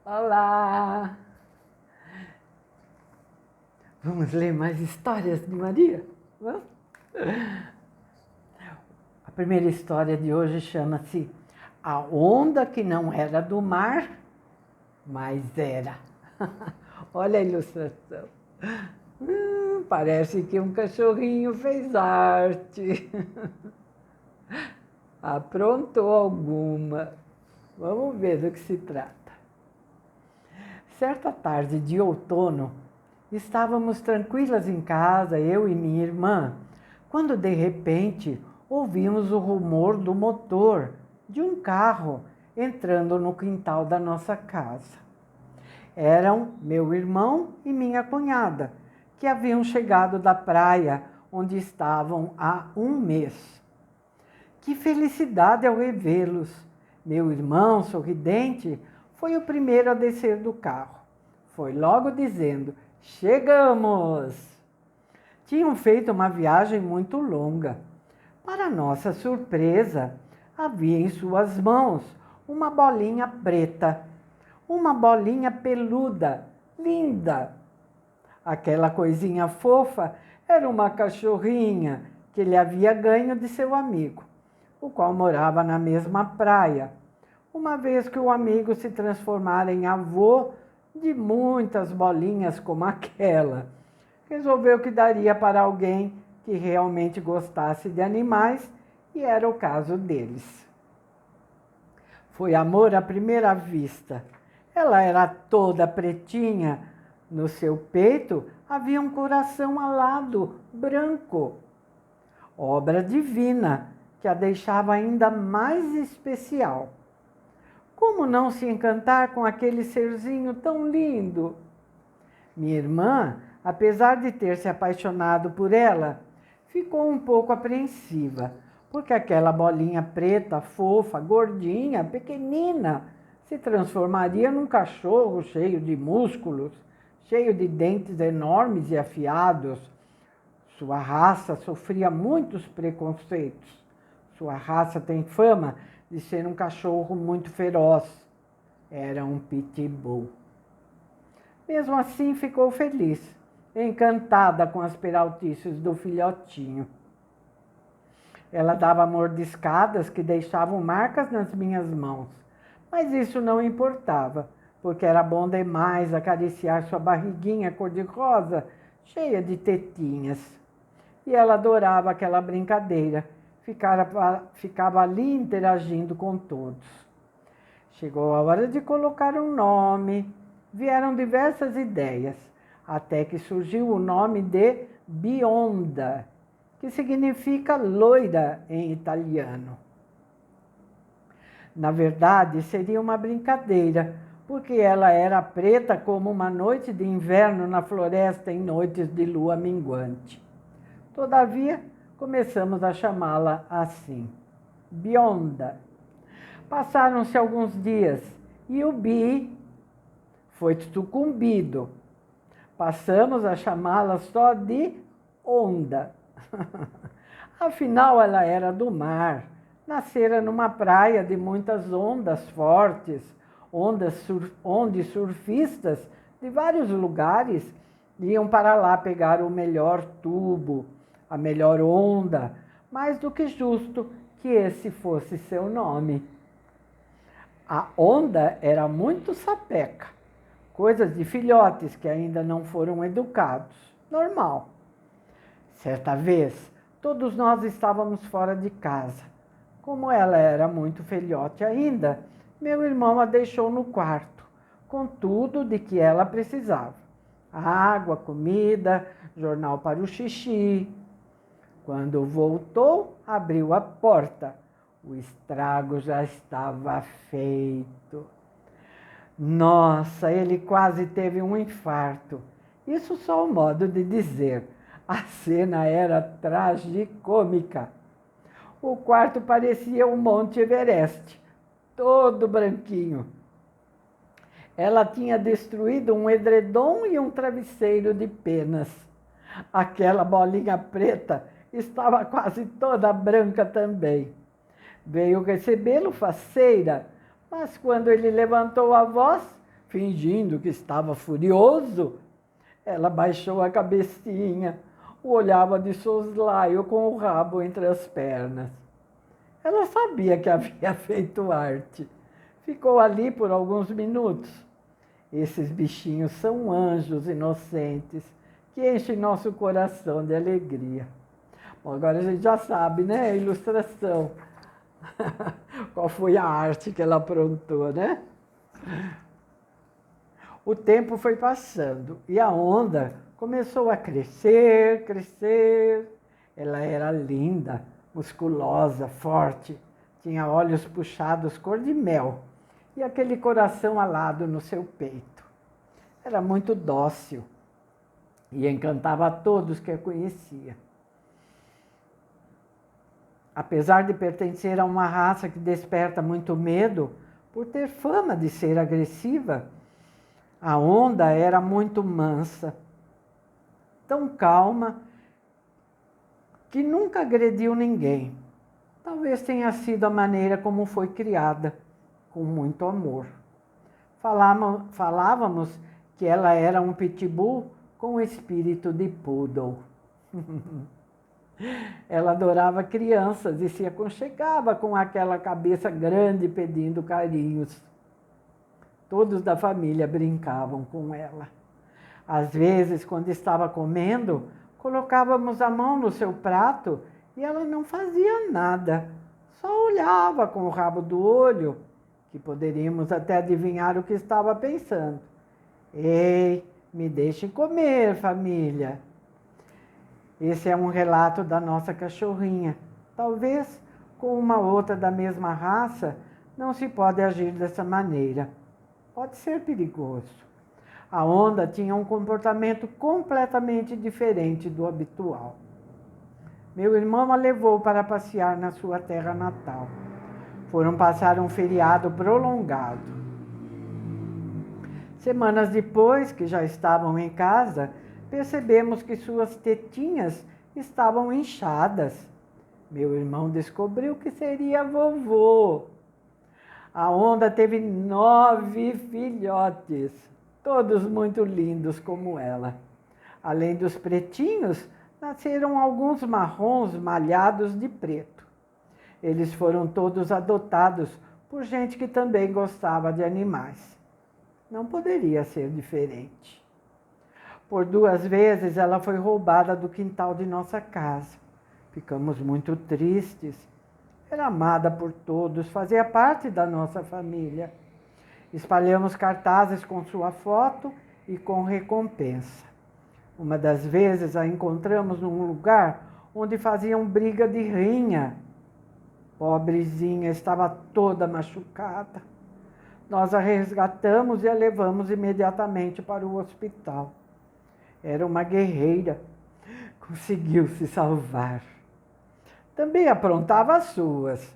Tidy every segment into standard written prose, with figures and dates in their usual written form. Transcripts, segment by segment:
Olá! Vamos ler mais histórias de Maria? Vamos? A primeira história de hoje chama-se A Onda que Não Era do Mar, Mas Era. Olha a ilustração. Parece que um cachorrinho fez arte. Aprontou alguma. Vamos ver do que se trata. Certa tarde de outono, estávamos tranquilas em casa, eu e minha irmã, quando de repente ouvimos o rumor do motor de um carro entrando no quintal da nossa casa. Eram meu irmão e minha cunhada, que haviam chegado da praia, onde estavam há um mês. Que felicidade ao revê-los! Meu irmão, sorridente, foi o primeiro a descer do carro. Foi logo dizendo: chegamos! Tinham feito uma viagem muito longa. Para nossa surpresa, havia em suas mãos uma bolinha preta, uma bolinha peluda, linda. Aquela coisinha fofa era uma cachorrinha que ele havia ganho de seu amigo, o qual morava na mesma praia, uma vez que o amigo se transformara em avô de muitas bolinhas como aquela. Resolveu que daria para alguém que realmente gostasse de animais, e era o caso deles. Foi amor à primeira vista. Ela era toda pretinha. No seu peito havia um coração alado, branco. Obra divina, que a deixava ainda mais especial. Como não se encantar com aquele serzinho tão lindo? Minha irmã, apesar de ter se apaixonado por ela, ficou um pouco apreensiva, porque aquela bolinha preta, fofa, gordinha, pequenina, se transformaria num cachorro cheio de músculos, cheio de dentes enormes e afiados. Sua raça sofria muitos preconceitos. Sua raça tem fama de ser um cachorro muito feroz. Era um pitbull. Mesmo assim, ficou feliz, encantada com as peraltices do filhotinho. Ela dava mordiscadas que deixavam marcas nas minhas mãos, mas isso não importava, porque era bom demais acariciar sua barriguinha cor-de-rosa, cheia de tetinhas. E ela adorava aquela brincadeira, ficava ali interagindo com todos. Chegou a hora de colocar um nome. Vieram diversas ideias, até que surgiu o nome de Bionda, que significa loira em italiano. Na verdade, seria uma brincadeira, porque ela era preta como uma noite de inverno na floresta em noites de lua minguante. Todavia, começamos a chamá-la assim, Bionda. Passaram-se alguns dias e o Bi foi sucumbido. Passamos a chamá-la só de Onda. Afinal, ela era do mar. Nascera numa praia de muitas ondas fortes, onde surfistas de vários lugares iam para lá pegar o melhor tubo, a melhor onda, mais do que justo que esse fosse seu nome. A onda era muito sapeca, coisas de filhotes que ainda não foram educados. Normal. Certa vez, todos nós estávamos fora de casa. Como ela era muito filhote ainda, meu irmão a deixou no quarto, com tudo de que ela precisava. Água, comida, jornal para o xixi. Quando voltou, abriu a porta. O estrago já estava feito. Nossa, ele quase teve um infarto. Isso só um modo de dizer. A cena era tragicômica. O quarto parecia um Monte Everest, todo branquinho. Ela tinha destruído um edredom e um travesseiro de penas. Aquela bolinha preta estava quase toda branca também. Veio recebê-lo faceira, mas quando ele levantou a voz, Fingindo que estava furioso, ela baixou a cabecinha, o olhava de soslaio com o rabo entre as pernas. Ela sabia que havia feito arte. Ficou ali por alguns minutos. Esses bichinhos são anjos inocentes que enchem nosso coração de alegria. Bom, agora a gente já sabe, né? A ilustração. Qual foi a arte que ela aprontou, né? O tempo foi passando e a onda começou a crescer, crescer. Ela era linda, musculosa, forte, tinha olhos puxados cor de mel e aquele coração alado no seu peito. Era muito dócil e encantava a todos que a conhecia. Apesar de pertencer a uma raça que desperta muito medo, por ter fama de ser agressiva, a onda era muito mansa, tão calma, que nunca agrediu ninguém. Talvez tenha sido a maneira como foi criada, com muito amor. Falávamos que ela era um pitbull com espírito de poodle. Ela adorava crianças e se aconchegava com aquela cabeça grande pedindo carinhos. Todos da família brincavam com ela. Às vezes, quando estava comendo, colocávamos a mão no seu prato e ela não fazia nada. Só olhava com o rabo do olho, que poderíamos até adivinhar o que estava pensando. Ei, me deixem comer, família. Esse é um relato da nossa cachorrinha. Talvez com uma outra da mesma raça não se pode agir dessa maneira. Pode ser perigoso. A onda tinha um comportamento completamente diferente do habitual. Meu irmão a levou para passear na sua terra natal. Foram passar um feriado prolongado. Semanas depois, que já estavam em casa, percebemos que suas tetinhas estavam inchadas. Meu irmão descobriu que seria vovô. A onda teve 9 filhotes, todos muito lindos como ela. Além dos pretinhos, nasceram alguns marrons malhados de preto. Eles foram todos adotados por gente que também gostava de animais. Não poderia ser diferente. Por 2 vezes ela foi roubada do quintal de nossa casa. Ficamos muito tristes. Era amada por todos, fazia parte da nossa família. Espalhamos cartazes com sua foto e com recompensa. Uma das vezes a encontramos num lugar onde faziam briga de rinha. Pobrezinha, estava toda machucada. Nós a resgatamos e a levamos imediatamente para o hospital. Era uma guerreira. Conseguiu se salvar. Também aprontava as suas.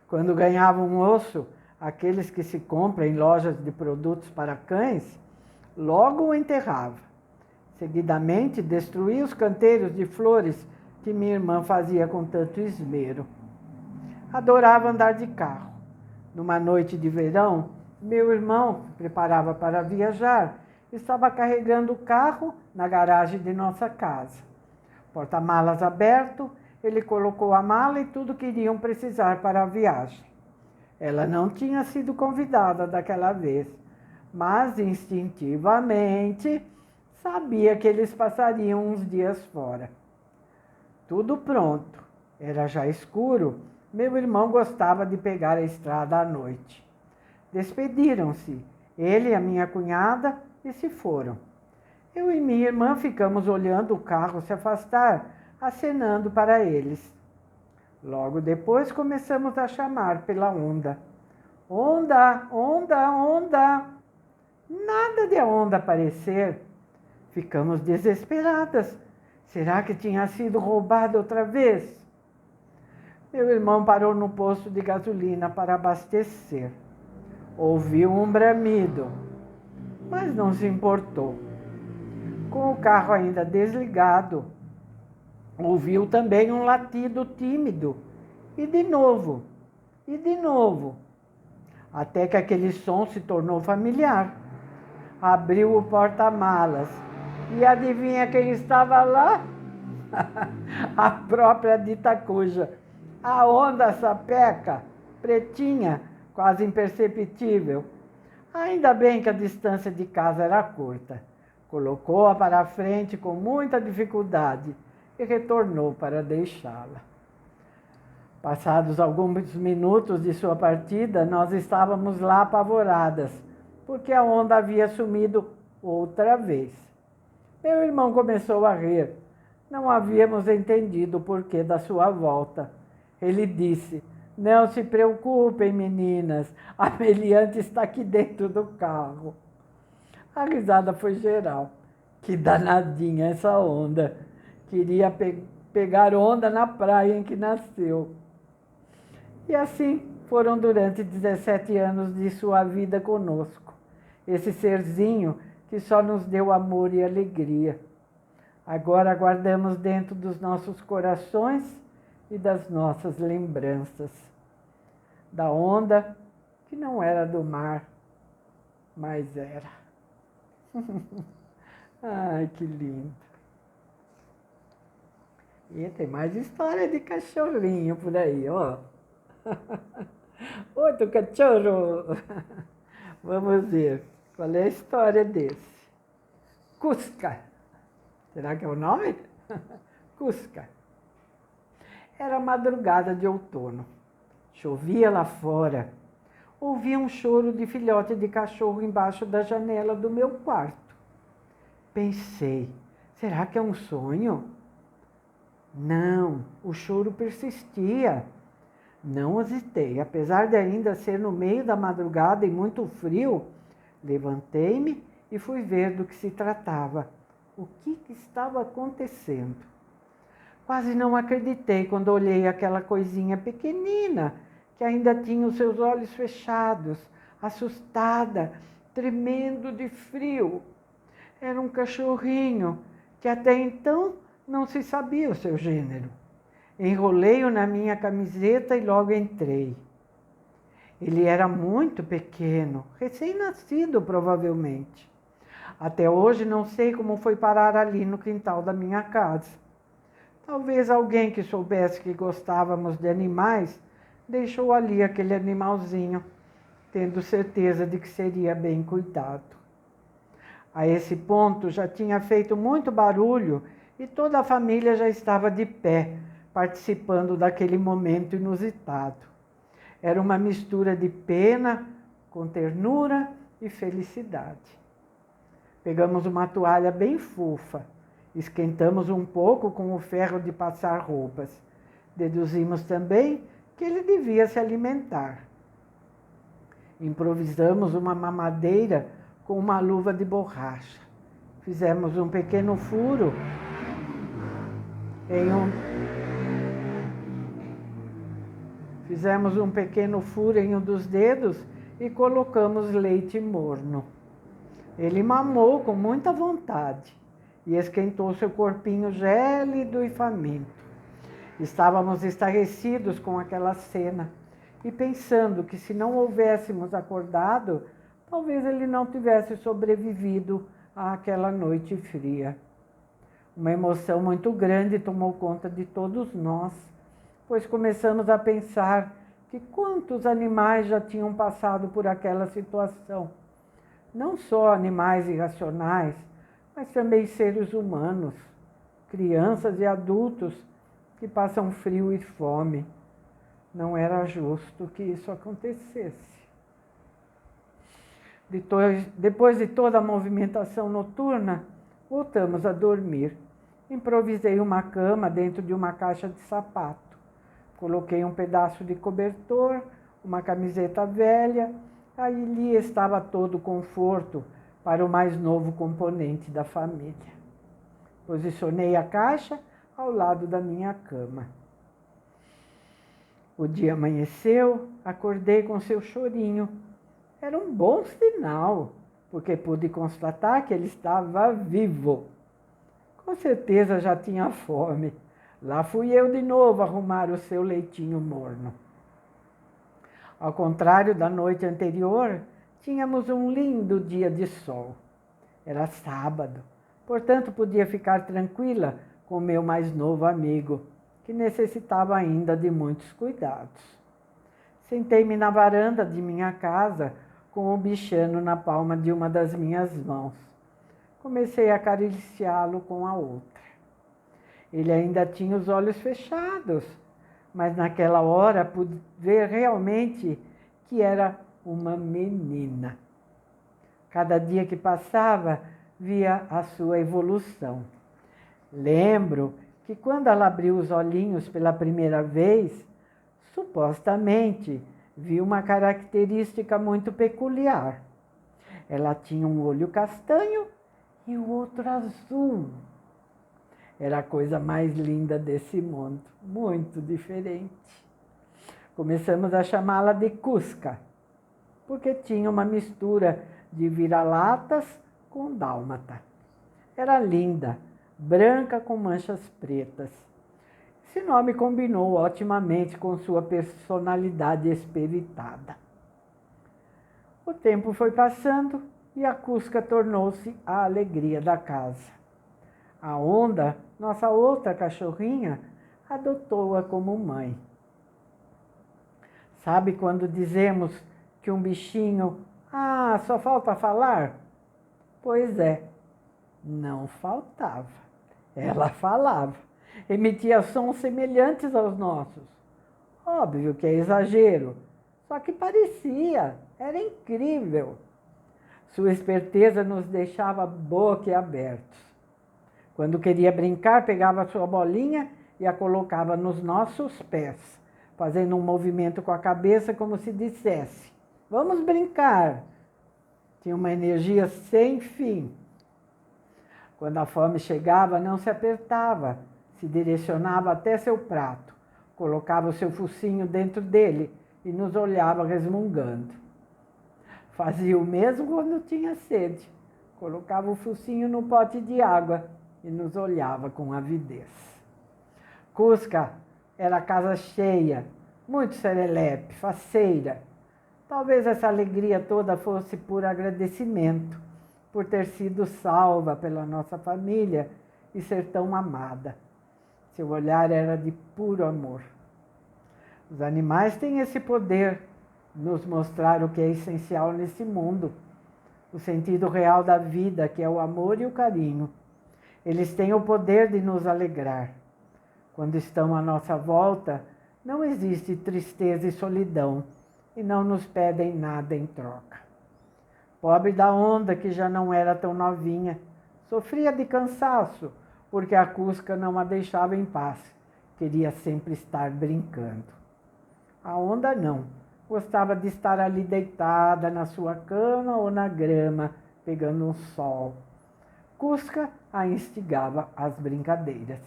Quando ganhava um osso, aqueles que se compram em lojas de produtos para cães, logo o enterrava. Seguidamente, destruía os canteiros de flores que minha irmã fazia com tanto esmero. Adorava andar de carro. Numa noite de verão, meu irmão, que preparava para viajar, estava carregando o carro na garagem de nossa casa. Porta-malas aberto, ele colocou a mala e tudo que iriam precisar para a viagem. Ela não tinha sido convidada daquela vez, mas instintivamente sabia que eles passariam uns dias fora. Tudo pronto, era já escuro. Meu irmão gostava de pegar a estrada à noite. Despediram-se, ele e a minha cunhada, e se foram. Eu e minha irmã ficamos olhando o carro se afastar, acenando para eles. Logo depois começamos a chamar pela onda. Onda, onda, onda. Nada de a onda aparecer. Ficamos desesperadas. Será que tinha sido roubada outra vez? Meu irmão parou no posto de gasolina para abastecer. Ouviu um bramido, mas não se importou. Com o carro ainda desligado, ouviu também um latido tímido. E de novo, até que aquele som se tornou familiar. abriu o porta-malas. E adivinha quem estava lá? A própria Dita Cuja. A onda sapeca, pretinha, quase imperceptível. Ainda bem que a distância de casa era curta. Colocou-a para a frente com muita dificuldade e retornou para deixá-la. Passados alguns minutos de sua partida, nós estávamos lá apavoradas, porque a onda havia sumido outra vez. Meu irmão começou a rir. Não havíamos entendido o porquê da sua volta. Ele disse: "Não se preocupem, meninas, a meliante está aqui dentro do carro." A risada foi geral. Que danadinha essa onda. Queria pegar onda na praia em que nasceu. E assim foram durante 17 anos de sua vida conosco. Esse serzinho que só nos deu amor e alegria. Agora guardamos dentro dos nossos corações e das nossas lembranças. Da onda que não era do mar, mas era. Ai, que lindo. E tem mais história de cachorrinho por aí, ó. Outro cachorro. Vamos ver qual é a história desse. Cusca. Será que é o nome? Cusca. Era madrugada de outono. Chovia lá fora. Ouvi um choro de filhote de cachorro embaixo da janela do meu quarto. Pensei, será que é um sonho? Não, o choro persistia. Não hesitei, apesar de ainda ser no meio da madrugada e muito frio, levantei-me e fui ver do que se tratava. O que estava acontecendo? Quase não acreditei quando olhei aquela coisinha pequenina, que ainda tinha os seus olhos fechados, assustada, tremendo de frio. Era um cachorrinho que até então não se sabia o seu gênero. Enrolei-o na minha camiseta e logo entrei. Ele era muito pequeno, recém-nascido provavelmente. Até hoje não sei como foi parar ali no quintal da minha casa. Talvez alguém que soubesse que gostávamos de animais deixou ali aquele animalzinho, tendo certeza de que seria bem cuidado. A esse ponto já tinha feito muito barulho e toda a família já estava de pé, participando daquele momento inusitado. Era uma mistura de pena com ternura e felicidade. Pegamos uma toalha bem fofa, esquentamos um pouco com o ferro de passar roupas. Deduzimos também que ele devia se alimentar. Improvisamos uma mamadeira com uma luva de borracha. Fizemos um pequeno furo em um dos dedos e colocamos leite morno. Ele mamou com muita vontade e esquentou seu corpinho gélido e faminto. Estávamos estarrecidos com aquela cena e pensando que se não houvéssemos acordado, talvez ele não tivesse sobrevivido àquela noite fria. Uma emoção muito grande tomou conta de todos nós, pois começamos a pensar que quantos animais já tinham passado por aquela situação. Não só animais irracionais, mas também seres humanos, crianças e adultos que passam frio e fome. Não era justo que isso acontecesse. Depois de toda a movimentação noturna, voltamos a dormir. Improvisei uma cama dentro de uma caixa de sapato. Coloquei um pedaço de cobertor, uma camiseta velha. Ali estava todo o conforto para o mais novo componente da família. Posicionei a caixa ao lado da minha cama. O dia amanheceu, acordei com seu chorinho. Era um bom sinal, porque pude constatar que ele estava vivo. Com certeza já tinha fome. Lá fui eu de novo arrumar o seu leitinho morno. Ao contrário da noite anterior, tínhamos um lindo dia de sol. Era sábado, portanto podia ficar tranquila com meu mais novo amigo, que necessitava ainda de muitos cuidados. Sentei-me na varanda de minha casa, com o bichano na palma de uma das minhas mãos. Comecei a acariciá-lo com a outra. Ele ainda tinha os olhos fechados, mas naquela hora pude ver realmente que era uma menina. Cada dia que passava, via a sua evolução. Lembro que quando ela abriu os olhinhos pela primeira vez, supostamente vi uma característica muito peculiar. Ela tinha um olho castanho e o outro azul. Era a coisa mais linda desse mundo, muito diferente. Começamos a chamá-la de Cusca, porque tinha uma mistura de vira-latas com dálmata. Era linda, branca com manchas pretas. Esse nome combinou otimamente com sua personalidade espiritada. O tempo foi passando e a Cusca tornou-se a alegria da casa. A Onda, nossa outra cachorrinha, adotou-a como mãe. Sabe quando dizemos que um bichinho, só falta falar? Pois é, não faltava. Ela falava, emitia sons semelhantes aos nossos. Óbvio que é exagero, só que parecia, era incrível. Sua esperteza nos deixava boquiabertos. Quando queria brincar, pegava sua bolinha e a colocava nos nossos pés, fazendo um movimento com a cabeça como se dissesse: vamos brincar. Tinha uma energia sem fim. Quando a fome chegava, não se apertava, se direcionava até seu prato, colocava o seu focinho dentro dele e nos olhava resmungando. Fazia o mesmo quando tinha sede, colocava o focinho no pote de água e nos olhava com avidez. Cusca era a casa cheia, muito serelepe, faceira. Talvez essa alegria toda fosse por agradecimento, por ter sido salva pela nossa família e ser tão amada. Seu olhar era de puro amor. Os animais têm esse poder de nos mostrar o que é essencial nesse mundo, o sentido real da vida, que é o amor e o carinho. Eles têm o poder de nos alegrar. Quando estão à nossa volta, não existe tristeza e solidão, e não nos pedem nada em troca. Pobre da Onda, que já não era tão novinha, sofria de cansaço, porque a Cusca não a deixava em paz, queria sempre estar brincando. A Onda não, gostava de estar ali deitada na sua cama ou na grama, pegando um sol. Cusca a instigava às brincadeiras.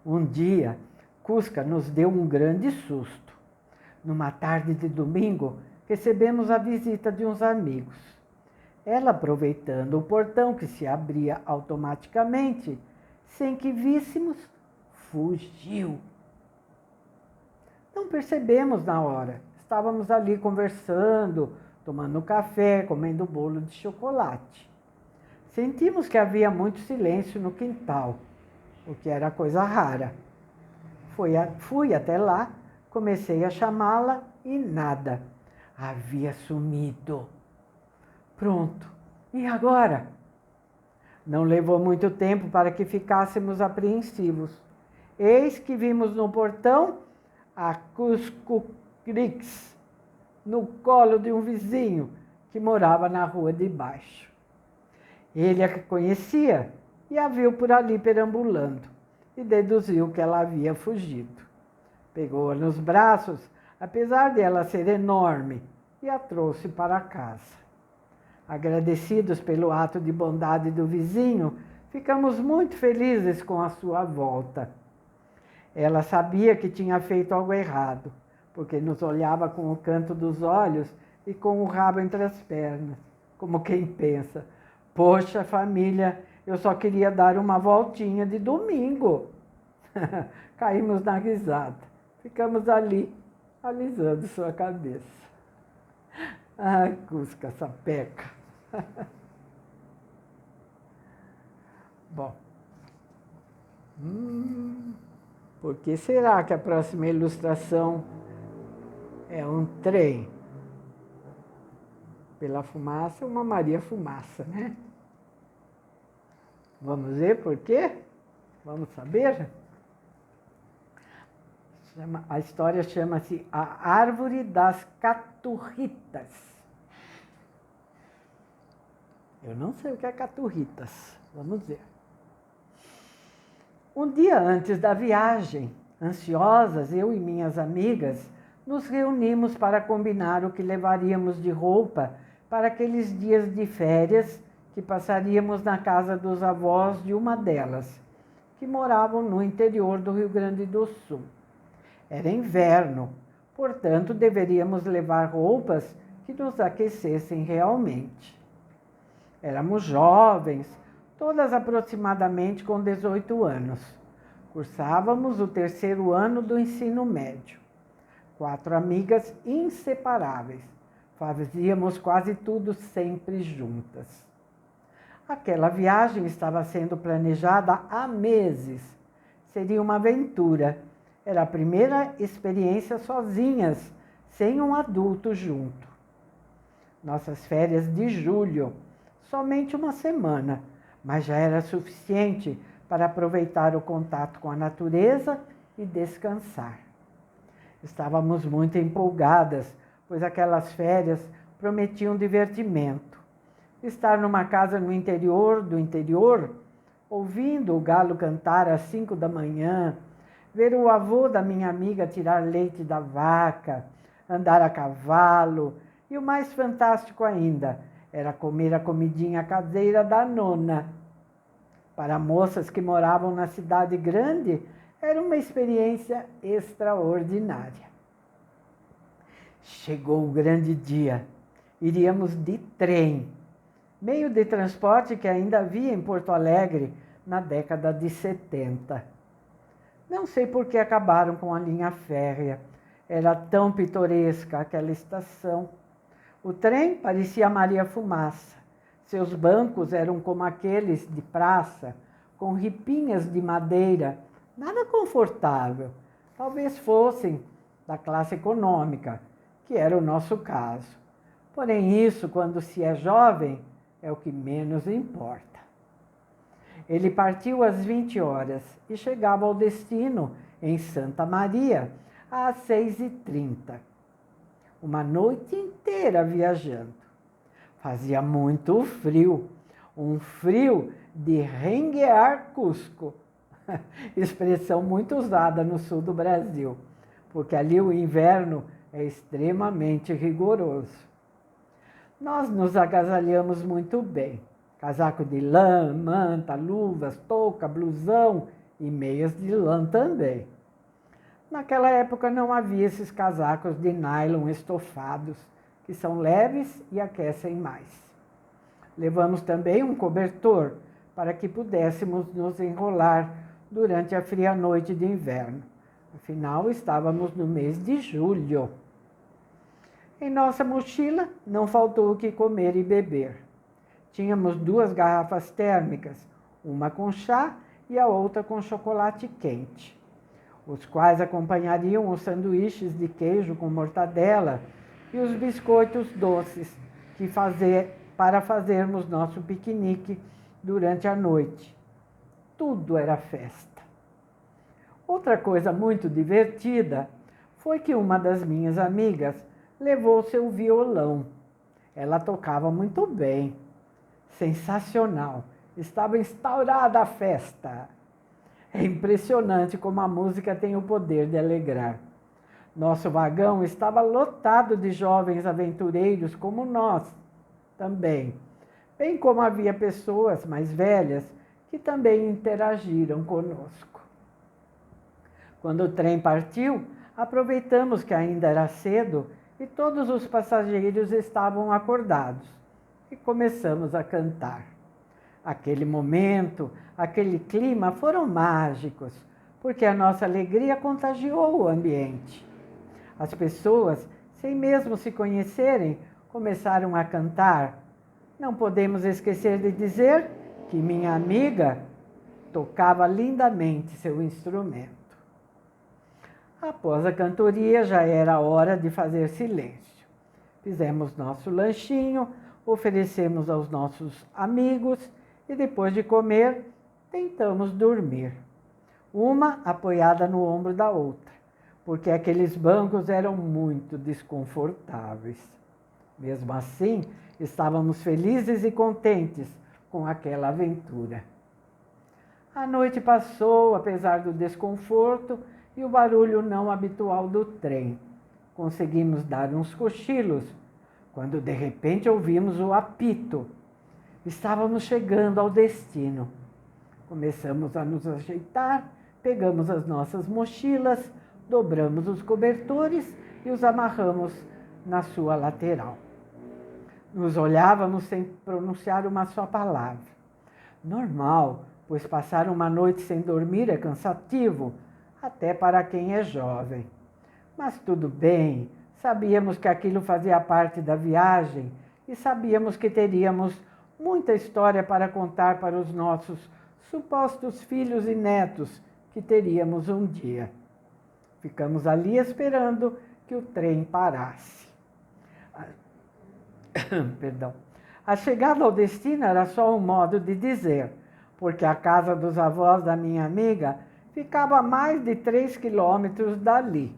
Um dia, Cusca nos deu um grande susto. Numa tarde de domingo, recebemos a visita de uns amigos. Ela, aproveitando o portão que se abria automaticamente, sem que víssemos, fugiu. Não percebemos na hora. Estávamos ali conversando, tomando café, comendo bolo de chocolate. Sentimos que havia muito silêncio no quintal, o que era coisa rara. Fui até lá, comecei a chamá-la e nada. Havia sumido. Pronto. E agora? Não levou muito tempo para que ficássemos apreensivos. Eis que vimos no portão a Cuscucrix, no colo de um vizinho que morava na rua de baixo. Ele a conhecia e a viu por ali perambulando e deduziu que ela havia fugido. Pegou-a nos braços, apesar de ela ser enorme, e a trouxe para casa. Agradecidos pelo ato de bondade do vizinho, ficamos muito felizes com a sua volta. Ela sabia que tinha feito algo errado, porque nos olhava com o canto dos olhos e com o rabo entre as pernas, como quem pensa: poxa, família, eu só queria dar uma voltinha de domingo. Caímos na risada. Ficamos ali, alisando sua cabeça. Ai, Cusca, sapeca. Bom, por que será que a próxima ilustração é um trem? Pela fumaça, uma Maria Fumaça, né? Vamos ver por quê? Vamos saber? A história chama-se A Árvore das Caturritas. Eu não sei o que é caturritas. Vamos ver. Um dia antes da viagem, ansiosas, eu e minhas amigas nos reunimos para combinar o que levaríamos de roupa para aqueles dias de férias que passaríamos na casa dos avós de uma delas, que moravam no interior do Rio Grande do Sul. Era inverno, portanto, deveríamos levar roupas que nos aquecessem realmente. Éramos jovens, todas aproximadamente com 18 anos. Cursávamos o 3º ano do ensino médio. 4 amigas inseparáveis. Fazíamos quase tudo sempre juntas. Aquela viagem estava sendo planejada há meses. Seria uma aventura. Era a primeira experiência sozinhas, sem um adulto junto. Nossas férias de julho, somente uma semana, mas já era suficiente para aproveitar o contato com a natureza e descansar. Estávamos muito empolgadas, pois aquelas férias prometiam divertimento. Estar numa casa no interior do interior, ouvindo o galo cantar às 5 da manhã, ver o avô da minha amiga tirar leite da vaca, andar a cavalo, e o mais fantástico ainda era comer a comidinha caseira da nona. Para moças que moravam na cidade grande, era uma experiência extraordinária. Chegou o grande dia. Iríamos de trem, meio de transporte que ainda havia em Porto Alegre na década de 70. Não sei por que acabaram com a linha férrea. Era tão pitoresca aquela estação. O trem parecia Maria Fumaça. Seus bancos eram como aqueles de praça, com ripinhas de madeira, nada confortável. Talvez fossem da classe econômica, que era o nosso caso. Porém, isso, quando se é jovem, é o que menos importa. Ele partiu às 20 horas e chegava ao destino, em Santa Maria, às 6h30. Uma noite inteira viajando. Fazia muito frio, um frio de renguear Cusco, expressão muito usada no sul do Brasil, porque ali o inverno é extremamente rigoroso. Nós nos agasalhamos muito bem. Casaco de lã, manta, luvas, touca, blusão e meias de lã também. Naquela época não havia esses casacos de nylon estofados, que são leves e aquecem mais. Levamos também um cobertor para que pudéssemos nos enrolar durante a fria noite de inverno. Afinal, estávamos no mês de julho. Em nossa mochila não faltou o que comer e beber. Tínhamos 2 garrafas térmicas, uma com chá e a outra com chocolate quente, os quais acompanhariam os sanduíches de queijo com mortadela e os biscoitos doces para fazermos nosso piquenique durante a noite. Tudo era festa. Outra coisa muito divertida foi que uma das minhas amigas levou seu violão. Ela tocava muito bem. Sensacional. Estava instaurada a festa. É impressionante como a música tem o poder de alegrar. Nosso vagão estava lotado de jovens aventureiros como nós também, bem como havia pessoas mais velhas que também interagiram conosco. Quando o trem partiu, aproveitamos que ainda era cedo e todos os passageiros estavam acordados e começamos a cantar. Aquele momento, aquele clima foram mágicos, porque a nossa alegria contagiou o ambiente. As pessoas, sem mesmo se conhecerem, começaram a cantar. Não podemos esquecer de dizer que minha amiga tocava lindamente seu instrumento. Após a cantoria, já era hora de fazer silêncio. Fizemos nosso lanchinho, oferecemos aos nossos amigos e, depois de comer, tentamos dormir. Uma apoiada no ombro da outra, porque aqueles bancos eram muito desconfortáveis. Mesmo assim, estávamos felizes e contentes com aquela aventura. A noite passou, apesar do desconforto e o barulho não habitual do trem. Conseguimos dar uns cochilos, quando de repente ouvimos o apito. Estávamos chegando ao destino. Começamos a nos ajeitar, pegamos as nossas mochilas, dobramos os cobertores e os amarramos na sua lateral. Nos olhávamos sem pronunciar uma só palavra. Normal, pois passar uma noite sem dormir é cansativo, até para quem é jovem. Mas tudo bem, sabíamos que aquilo fazia parte da viagem e sabíamos que teríamos muita história para contar para os nossos supostos filhos e netos que teríamos um dia. Ficamos ali esperando que o trem parasse. Perdão. A chegada ao destino era só um modo de dizer, porque a casa dos avós da minha amiga ficava a mais de 3 quilômetros dali.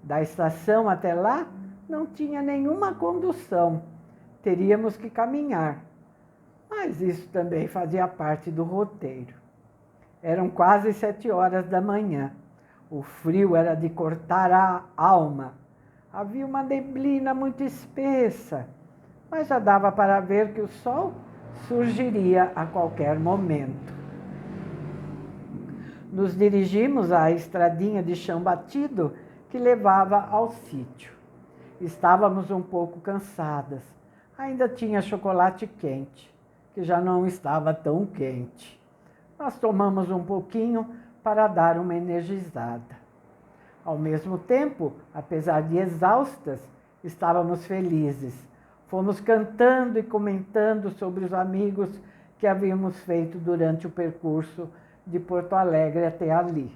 Da estação até lá não tinha nenhuma condução, teríamos que caminhar. Mas isso também fazia parte do roteiro. Eram quase 7 horas da manhã. O frio era de cortar a alma. Havia uma neblina muito espessa, mas já dava para ver que o sol surgiria a qualquer momento. Nos dirigimos à estradinha de chão batido que levava ao sítio. Estávamos um pouco cansadas. Ainda tinha chocolate quente, que já não estava tão quente. Nós tomamos um pouquinho para dar uma energizada. Ao mesmo tempo, apesar de exaustas, estávamos felizes. Fomos cantando e comentando sobre os amigos que havíamos feito durante o percurso de Porto Alegre até ali.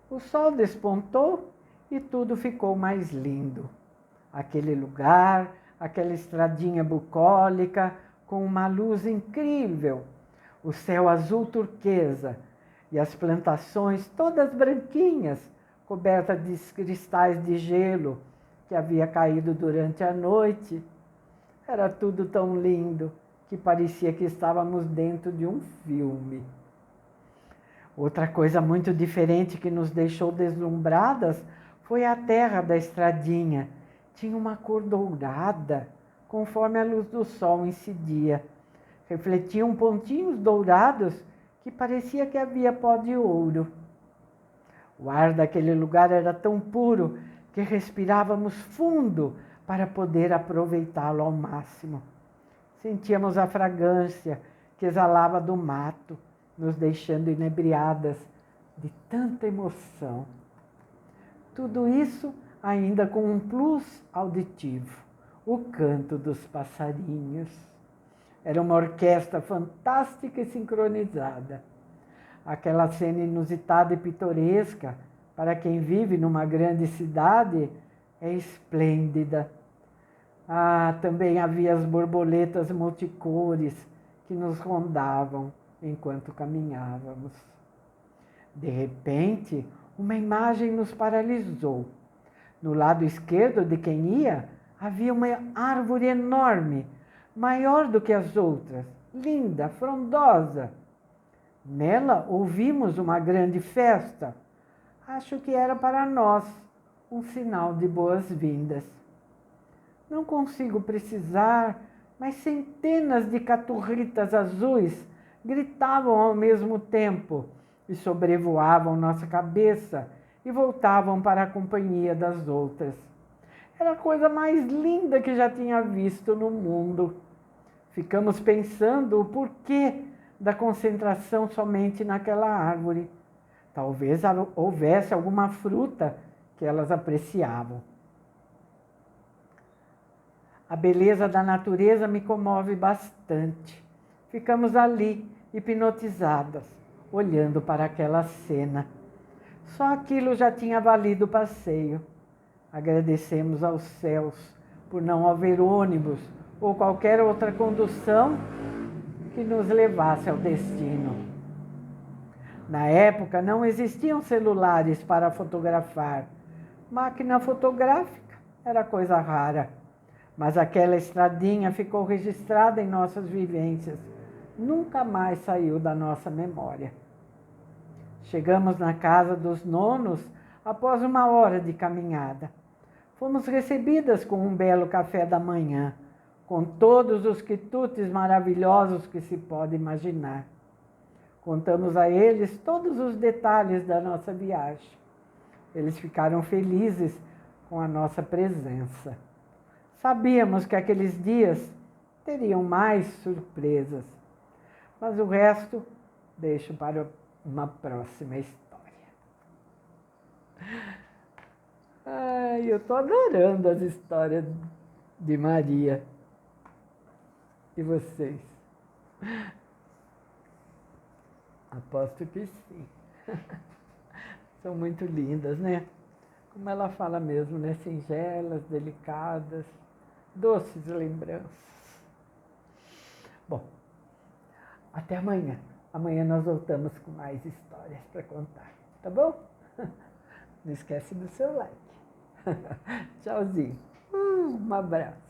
O sol despontou e tudo ficou mais lindo. Aquele lugar, aquela estradinha bucólica com uma luz incrível, o céu azul turquesa e as plantações todas branquinhas, cobertas de cristais de gelo que havia caído durante a noite. Era tudo tão lindo que parecia que estávamos dentro de um filme. Outra coisa muito diferente que nos deixou deslumbradas foi a terra da estradinha. Tinha uma cor dourada, conforme a luz do sol incidia. Refletiam pontinhos dourados que parecia que havia pó de ouro. O ar daquele lugar era tão puro que respirávamos fundo para poder aproveitá-lo ao máximo. Sentíamos a fragrância que exalava do mato, nos deixando inebriadas de tanta emoção. Tudo isso ainda com um plus auditivo, o canto dos passarinhos. Era uma orquestra fantástica e sincronizada. Aquela cena inusitada e pitoresca, para quem vive numa grande cidade, é esplêndida. Também havia as borboletas multicores que nos rondavam enquanto caminhávamos. De repente, uma imagem nos paralisou. No lado esquerdo de quem ia, havia uma árvore enorme, maior do que as outras, linda, frondosa. Nela ouvimos uma grande festa. Acho que era para nós um sinal de boas-vindas. Não consigo precisar, mas centenas de caturritas azuis gritavam ao mesmo tempo e sobrevoavam nossa cabeça e voltavam para a companhia das outras. Era a coisa mais linda que já tinha visto no mundo. Ficamos pensando o porquê da concentração somente naquela árvore. Talvez houvesse alguma fruta que elas apreciavam. A beleza da natureza me comove bastante. Ficamos ali, hipnotizadas, olhando para aquela cena. Só aquilo já tinha valido o passeio. Agradecemos aos céus por não haver ônibus ou qualquer outra condução que nos levasse ao destino. Na época não existiam celulares para fotografar. Máquina fotográfica era coisa rara. Mas aquela estradinha ficou registrada em nossas vivências. Nunca mais saiu da nossa memória. Chegamos na casa dos nonos após uma hora de caminhada. Fomos recebidas com um belo café da manhã, com todos os quitutes maravilhosos que se pode imaginar. Contamos a eles todos os detalhes da nossa viagem. Eles ficaram felizes com a nossa presença. Sabíamos que aqueles dias teriam mais surpresas, mas o resto deixo para uma próxima história. Ai, eu estou adorando as histórias de Maria. E vocês? Aposto que sim. São muito lindas, né? Como ela fala mesmo, né? Singelas, delicadas, doces lembranças. Bom, até amanhã. Amanhã nós voltamos com mais histórias para contar, tá bom? Não esquece do seu like. Tchauzinho. Um abraço.